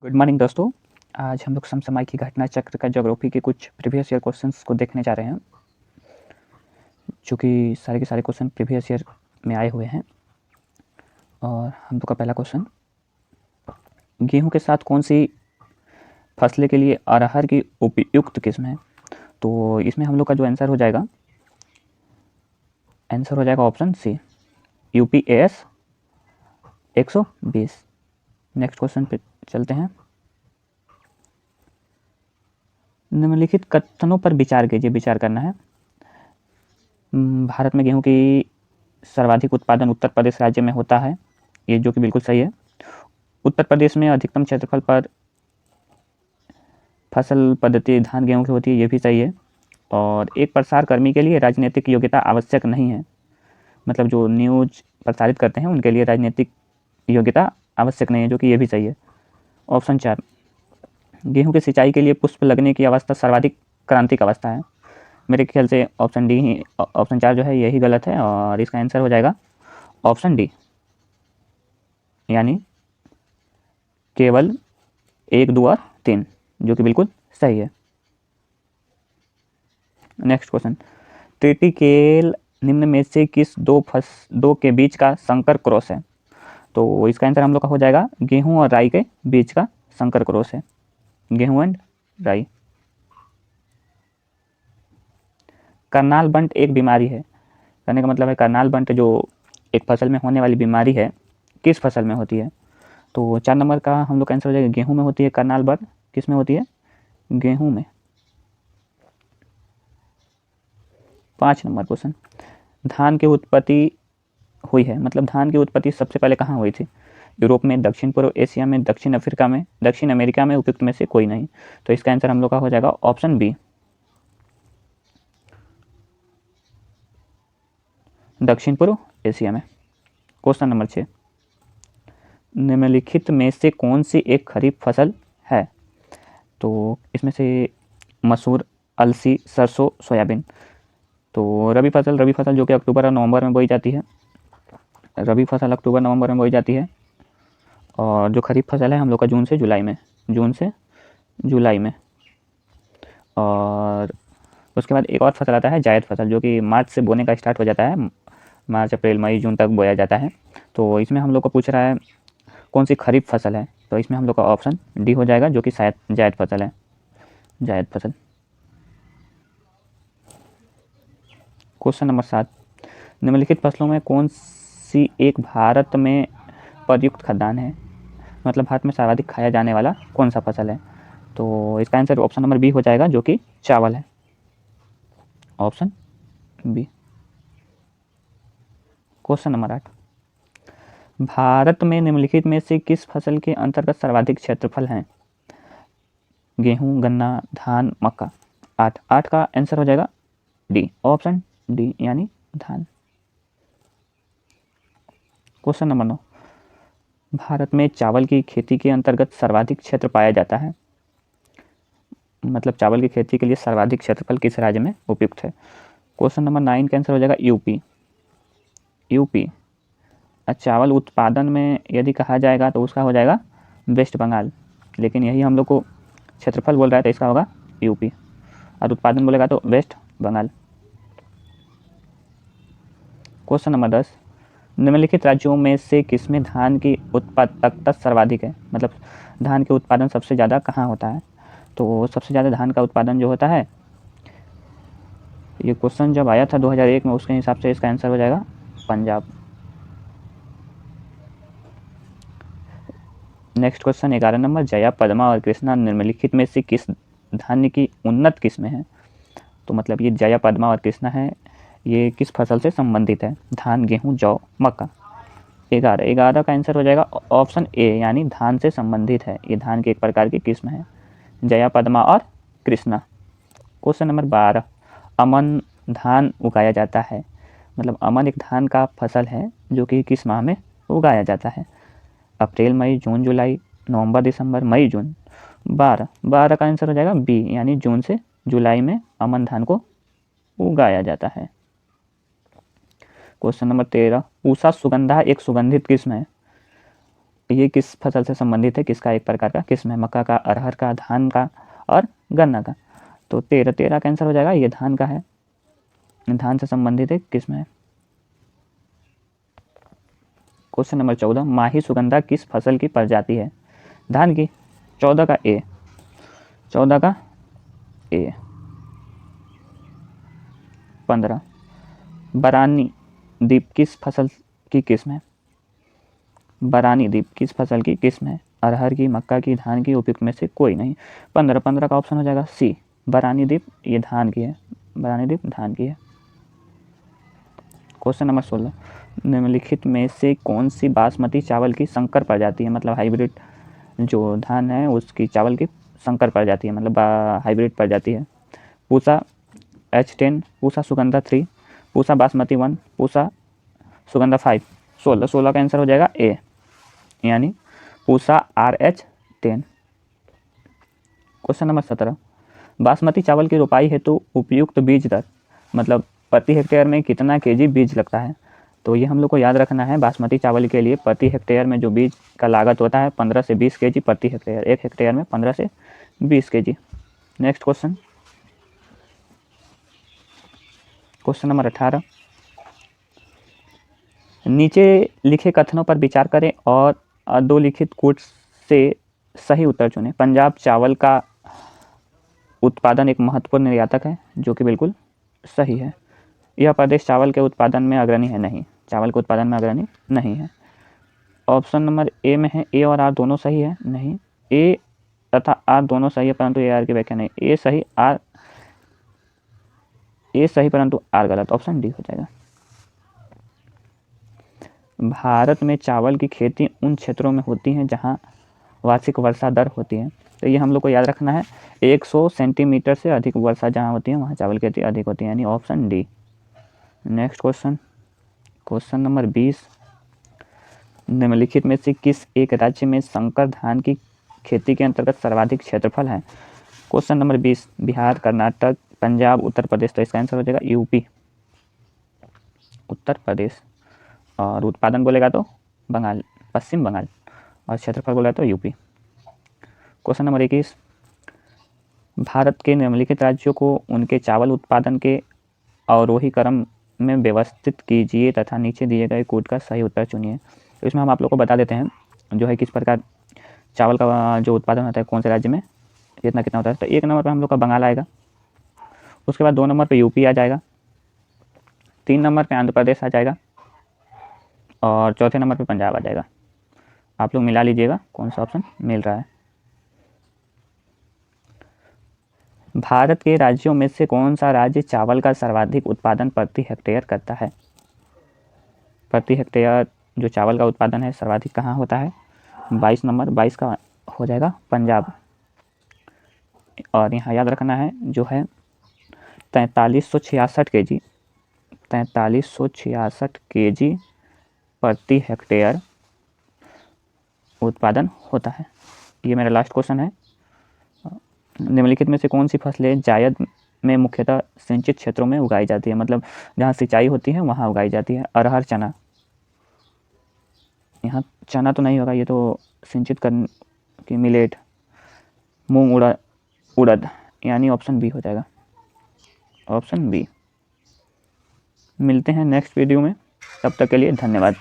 Good morning दोस्तों। आज हम लोग समसमाय की घटना चक्र का ज्योग्राफी के कुछ प्रीवियस ईयर क्वेश्चंस को देखने जा रहे हैं, जो कि सारे के सारे क्वेश्चन प्रीवियस ईयर में आए हुए हैं। और हम लोग का पहला क्वेश्चन, गेहूं के साथ कौन सी फसलें के लिए अरहर की उपयुक्त किस्म है? तो इसमें हम लोग का जो आंसर हो जाएगा option C, UPAS 120। Next question पे चलते हैं। निम्नलिखित कथनों पर विचार कीजिए, विचार करना है। भारत में गेहूं की सर्वाधिक उत्पादन उत्तर प्रदेश राज्य में होता है, ये जो कि बिल्कुल सही है। उत्तर प्रदेश में अधिकतम क्षेत्रफल पर फसल पद्धति धान गेहूं की होती है, ये भी सही है। और एक प्रसार कर्मी के लिए राजनीतिक योग्यता आवश्यक नहीं है, मतलब जो न्यूज प्रसारित करते हैं उनके लिए राजनीतिक योग्यता आवश्यक नहीं है, जो कि ये भी सही है। ऑप्शन 4, गेहूं की सिंचाई के लिए पुष्प लगने की अवस्था सर्वाधिक क्रांतिक अवस्था है। मेरे ख्याल से ऑप्शन डी ही, ऑप्शन 4 जो है यही गलत है, और इसका आंसर हो जाएगा ऑप्शन डी, यानी केवल 1, 2 और 3, जो कि बिल्कुल सही है। नेक्स्ट क्वेश्चन, ट्रिटिकेल निम्न में से किस दो के बीच का संकर क्रॉस है? तो इसका आंसर हम लोग का हो जाएगा गेहूं और राई के बीच का संकर क्रॉस है, गेहूं एंड राई। करनाल बंट एक बीमारी है, कहने का मतलब है करनाल बंट जो एक फसल में होने वाली बीमारी है, किस फसल में होती है? तो 4 नंबर का हम लोग का आंसर हो जाएगा गेहूं में होती है करनाल बंट। किस में होती है? गेहूं में। 5 नंबर क्वेश्चन, धान की उत्पत्ति हुई है, मतलब धान की उत्पत्ति सबसे पहले कहाँ हुई थी? यूरोप में, दक्षिण पूर्व एशिया में, दक्षिण अफ्रीका में, दक्षिण अमेरिका में, उपयुक्त में से कोई नहीं। तो इसका आंसर हम लोग का हो जाएगा ऑप्शन बी, दक्षिण पूर्व एशिया में। क्वेश्चन नंबर 6, निम्नलिखित में से कौन सी एक खरीफ फसल है? तो इसमें से मसूर, अलसी, सरसों, सोयाबीन। तो रबी फसल जो कि अक्टूबर और नवंबर में बोई जाती है, रबी फसल अक्टूबर नवंबर में बोई जाती है। और जो खरीफ फसल है हम लोग का जून से जुलाई में, जून से जुलाई में। और उसके बाद एक और फसल आता है जायद फसल, जो कि मार्च से बोने का स्टार्ट हो जाता है, मार्च अप्रैल मई जून तक बोया जाता है। तो इसमें हम लोग को पूछ रहा है कौन सी खरीफ फसल है, तो इसमें हम लोग का ऑप्शन डी हो जाएगा, जो कि शायद जायद फसल है, जायद फसल। क्वेश्चन नंबर 7, निम्नलिखित फसलों में कौन सी एक भारत में प्रयुक्त खाद्यान्न है, मतलब भारत में सर्वाधिक खाया जाने वाला कौन सा फसल है? तो इसका आंसर ऑप्शन नंबर बी हो जाएगा, जो कि चावल है, option B. Question number 8, Bharat में निम्नलिखित में से किस फसल के अंतर्गत सर्वाधिक क्षेत्रफल है? गेहूं, गन्ना, धान, मक्का। 8 का आंसर हो जाएगा डी, ऑप्शन डी, यानी धान। क्वेश्चन नंबर 9, भारत में चावल की खेती के अंतर्गत सर्वाधिक क्षेत्र पाया जाता है, मतलब चावल की खेती के लिए सर्वाधिक क्षेत्रफल किस राज्य में उपयुक्त है? क्वेश्चन नंबर 9 का आंसर हो जाएगा यूपी, यूपी। चावल उत्पादन में यदि कहा जाएगा तो उसका हो जाएगा वेस्ट बंगाल, लेकिन यही हम लोग को क्षेत्रफल बोल रहा है तो इसका होगा यूपी, और उत्पादन बोलेगा तो वेस्ट बंगाल। क्वेश्चन नंबर 10, निम्नलिखित राज्यों में से किसमें धान की उत्पादकता सर्वाधिक है, मतलब धान के उत्पादन सबसे ज़्यादा कहाँ होता है? तो सबसे ज़्यादा धान का उत्पादन जो होता है, ये क्वेश्चन जब आया था 2001 में, उसके हिसाब से इसका आंसर हो जाएगा Punjab. Next question 11 number, Jaya, Padma और कृष्णा निम्नलिखित में से किस धान्य की उन्नत किस्म है? तो मतलब ये जया, पद्मा और कृष्णा है, ये किस फसल से संबंधित है? धान, गेहूं, जौ, मक्का। 11 का आंसर हो जाएगा ऑप्शन ए, यानी धान से संबंधित है, ये धान की एक प्रकार की किस्म है, जया, पद्मा और कृष्णा। क्वेश्चन नंबर 12, अमन धान उगाया जाता है, मतलब अमन एक धान का फसल है जो कि किस माह में उगाया जाता है? अप्रैल, मई, जून, जुलाई, नवंबर, दिसंबर, मई, जून। 12 का आंसर हो जाएगा बी, यानी जून से जुलाई में अमन धान को उगाया जाता है। क्वेश्चन नंबर 13, पूसा सुगंधा एक सुगंधित किस्म है, ये किस फसल से संबंधित है, किसका एक प्रकार का किस्म है, मक्का का, अरहर का, धान का और गन्ना का। तो 13 का आंसर हो जाएगा, ये धान का है, धान से संबंधित एक किस्म है। क्वेश्चन नंबर 14, माही सुगंधा किस फसल की प्रजाति है, धान की। 14 का ए, 14 का ए। 15, बरानी द्वीप किस फसल की किस्म है, बरानी द्वीप किस फसल की किस्म है, अरहर की, मक्का की, धान की, उपयुक्त में से कोई नहीं। 15 का ऑप्शन हो जाएगा सी, बरानी द्वीप, ये धान की है, बरानी द्वीप धान की है। क्वेश्चन नंबर 16, निम्नलिखित में से कौन सी बासमती चावल की संकर प्रजाति है, मतलब हाइब्रिड जो धान है उसकी चावल की संकर प्रजाति है, मतलब हाइब्रिड प्रजाति है। पूसा H10, पूसा सुगंधा 3, पूसा बासमती 1, पूसा सुगंधा 5। 16 का आंसर हो जाएगा ए, यानी Pusa RH10। Question number 17, basmati चावल की रोपाई हेतु उपयुक्त बीज दर, मतलब प्रति हेक्टेयर में कितना केजी बीज लगता है। तो ये हम लोग को याद रखना है, बासमती चावल के लिए प्रति हेक्टेयर में जो बीज का लागत होता है 15 से 20 केजी प्रति हेक्टेयर, एक हेक्टेयर में 15 से 20 KG. Next question, question number 18, नीचे लिखे कथनों पर विचार करें और दो लिखित कोट्स से सही उत्तर चुनें। पंजाब चावल का उत्पादन एक महत्वपूर्ण निर्यातक है, जो कि बिल्कुल सही है। यह प्रदेश चावल के उत्पादन में अग्रणी है, नहीं, चावल के उत्पादन में अग्रणी नहीं है। ऑप्शन नंबर ए में है ए और आर दोनों सही है, नहीं, ए तथा आर दोनों सही है परंतु ए आर की व्याख्या नहीं, ए सही परंतु आर गलत, ऑप्शन डी हो जाएगा। भारत में चावल की खेती उन क्षेत्रों में होती है जहां वार्षिक वर्षा दर होती है, तो ये हम लोग को याद रखना है, 100 सेंटीमीटर से अधिक वर्षा जहाँ होती है वहाँ चावल की खेती अधिक होती है, यानी option D. Next question, question number 20, निम्नलिखित में से किस एक राज्य में संकर धान की खेती के अंतर्गत सर्वाधिक क्षेत्रफल है। Question number 20, Bihar, Karnataka, Punjab, Uttar Pradesh. तो इसका आंसर हो जाएगा यूपी, उत्तर प्रदेश। और उत्पादन बोलेगा तो बंगाल, पश्चिम बंगाल, और क्षेत्रफल बोलेगा तो यूपी। क्वेश्चन नंबर 21, भारत के निम्नलिखित राज्यों को उनके चावल उत्पादन के अवरोही क्रम में व्यवस्थित कीजिए तथा नीचे दिए गए कोड का सही उत्तर चुनिए। तो इसमें हम आप लोग को बता देते हैं जो है किस प्रकार चावल का जो उत्पादन होता है कौन से राज्य में कितना कितना होता है। तो 1 नंबर पर हम लोग का बंगाल आएगा, उसके बाद 2 नंबर पर यूपी आ जाएगा, 3 नंबर पर आंध्र प्रदेश आ जाएगा और चौथे नंबर पर पंजाब आ जाएगा। आप लोग मिला लीजिएगा कौन सा ऑप्शन मिल रहा है। भारत के राज्यों में से कौन सा राज्य चावल का सर्वाधिक उत्पादन प्रति हेक्टेयर करता है। प्रति हेक्टेयर जो चावल का उत्पादन है सर्वाधिक कहाँ होता है, 22 नंबर, 22 का हो जाएगा पंजाब। और यहाँ याद रखना है जो है 4366 केजी, 4366 केजी प्रति हेक्टेयर उत्पादन होता है। ये मेरा लास्ट क्वेश्चन है, निम्नलिखित में से कौन सी फसलें जायद में मुख्यतः सिंचित क्षेत्रों में उगाई जाती है, मतलब जहाँ सिंचाई होती है वहाँ उगाई जाती है। अरहर, चना, यहाँ चना तो नहीं होगा, ये तो सिंचित कर की मिलेट, मूंग, उड़द, यानी ऑप्शन बी हो जाएगा, ऑप्शन बी। मिलते हैं नेक्स्ट वीडियो में, तब तक के लिए धन्यवाद।